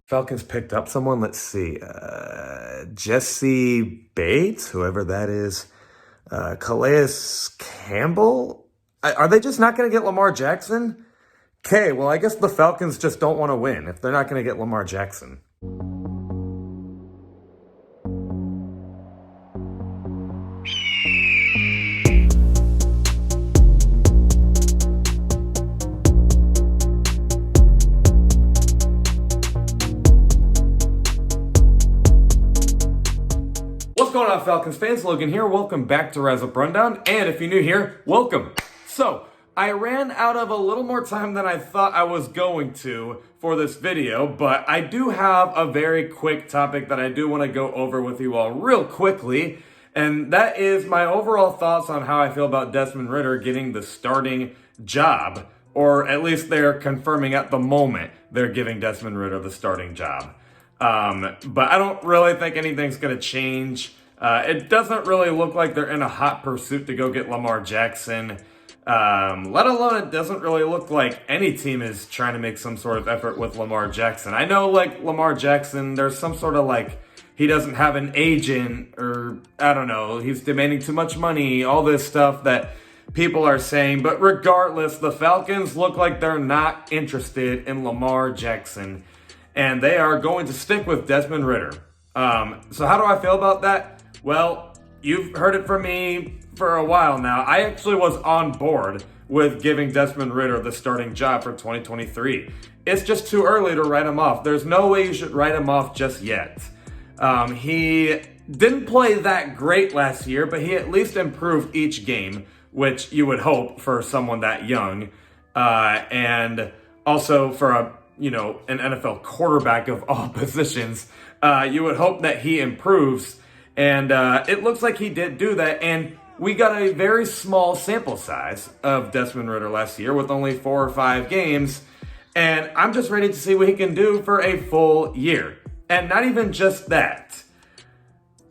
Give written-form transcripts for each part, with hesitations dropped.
Falcons picked up someone. Let's see. Jesse Bates, whoever that is. Calais Campbell. Are they just not going to get Lamar Jackson? Okay, well, I guess the Falcons just don't want to win if they're not going to get Lamar Jackson. What's going on, Falcons fans? Logan here. Welcome back to Rise Up Rundown. And if you're new here, welcome. So, I ran out of a little more time than I thought I was going to for this video, but I do have a very quick topic that I do want to go over with you all real quickly, and that is my overall thoughts on how I feel about Desmond Ridder getting the starting job, or at least they're confirming at the moment they're giving Desmond Ridder the starting job. But I don't really think anything's going to change. It doesn't really look like they're in a hot pursuit to go get Lamar Jackson. Let alone it doesn't really look like any team is trying to make some sort of effort with Lamar Jackson. I know, like, Lamar Jackson, there's some sort of, like, he doesn't have an agent, or, I don't know, he's demanding too much money, all this stuff that people are saying. But regardless, the Falcons look like they're not interested in Lamar Jackson, and they are going to stick with Desmond Ridder. So how do I feel about that? Well, you've heard it from me for a while now. I actually was on board with giving Desmond Ridder the starting job for 2023. It's just too early to write him off. There's no way you should write him off just yet. He didn't play that great last year, but he at least improved each game, which you would hope for someone that young. And also for an NFL quarterback of all positions, you would hope that he improves. And it looks like he did do that. And we got a very small sample size of Desmond Ridder last year with only 4 or 5 games. And I'm just ready to see what he can do for a full year. And not even just that.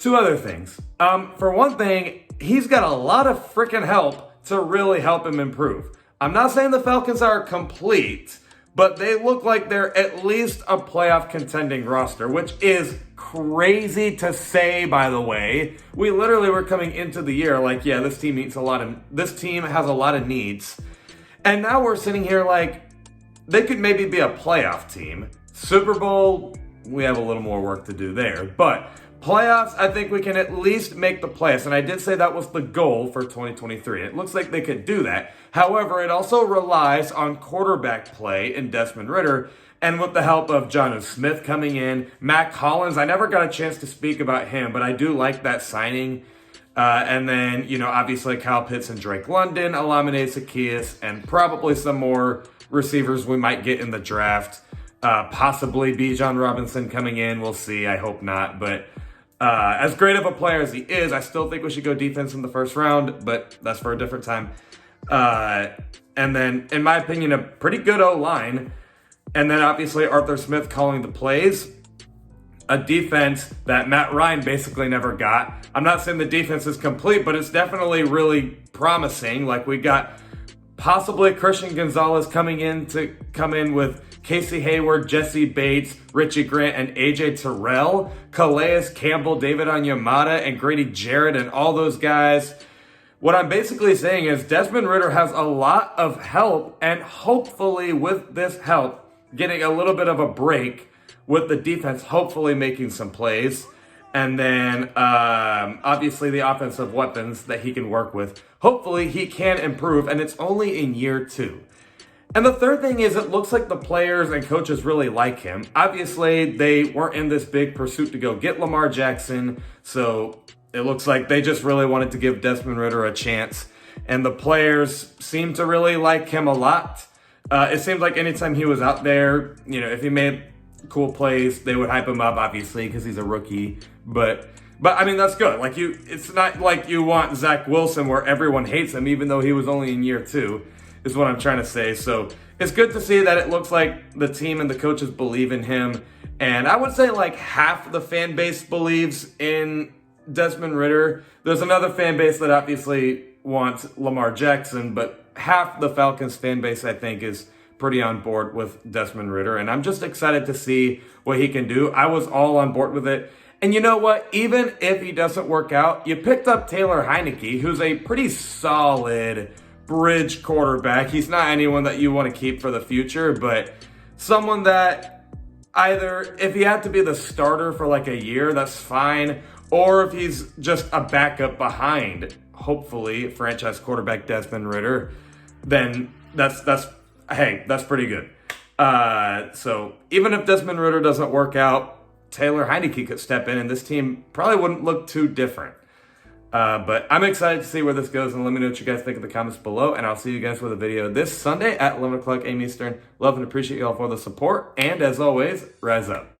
2 other things. For one thing, he's got a lot of freaking help to really help him improve. I'm not saying the Falcons are complete, but they look like they're at least a playoff contending roster, which is crazy to say, by the way. We literally were coming into the year like, yeah, this team has a lot of needs. And now we're sitting here like, they could maybe be a playoff team. Super Bowl, we have a little more work to do there. But playoffs, I think we can at least make the playoffs. And I did say that was the goal for 2023. It looks like they could do that. However, it also relies on quarterback play in Desmond Ridder. And with the help of Jonnu Smith coming in, Mac Hollins, I never got a chance to speak about him, but I do like that signing. And then, obviously Kyle Pitts and Drake London, Olamide Zaccheaus, and probably some more receivers we might get in the draft. Possibly Bijan Robinson coming in. We'll see. I hope not. But as great of a player as he is, I still think we should go defense in the first round, but that's for a different time. And then, in my opinion, a pretty good O-line. And then, obviously, Arthur Smith calling the plays. A defense that Matt Ryan basically never got. I'm not saying the defense is complete, but it's definitely really promising. Like, we got possibly Christian Gonzalez coming in with Casey Hayward, Jesse Bates, Richie Grant, and AJ Terrell, Calais Campbell, David Onyemata, and Grady Jarrett, and all those guys. What I'm basically saying is Desmond Ridder has a lot of help, and hopefully with this help, getting a little bit of a break with the defense, hopefully making some plays. And then, obviously, the offensive weapons that he can work with. Hopefully, he can improve, and it's only in year 2. And the third thing is it looks like the players and coaches really like him. Obviously, they weren't in this big pursuit to go get Lamar Jackson, so it looks like they just really wanted to give Desmond Ridder a chance. And the players seem to really like him a lot. It seems like anytime he was out there, if he made cool plays, they would hype him up, obviously, because he's a rookie. But I mean, that's good. Like, it's not like you want Zach Wilson where everyone hates him, even though he was only in year 2, is what I'm trying to say. So it's good to see that it looks like the team and the coaches believe in him. And I would say like half the fan base believes in Desmond Ridder. There's another fan base that obviously wants Lamar Jackson, but half the Falcons fan base, I think, is pretty on board with Desmond Ridder, and I'm just excited to see what he can do. I was all on board with it. And you know what? Even if he doesn't work out, you picked up Taylor Heineke, who's a pretty solid bridge quarterback. He's not anyone that you want to keep for the future, but someone that either, if he had to be the starter for like a year, that's fine. Or if he's just a backup behind, hopefully, franchise quarterback Desmond Ridder, then that's pretty good. So even if Desmond Ridder doesn't work out, Taylor Heineke could step in, and this team probably wouldn't look too different. But I'm excited to see where this goes, and let me know what you guys think in the comments below, and I'll see you guys with a video this Sunday at 11 o'clock a.m. Eastern. Love and appreciate you all for the support, and as always, rise up.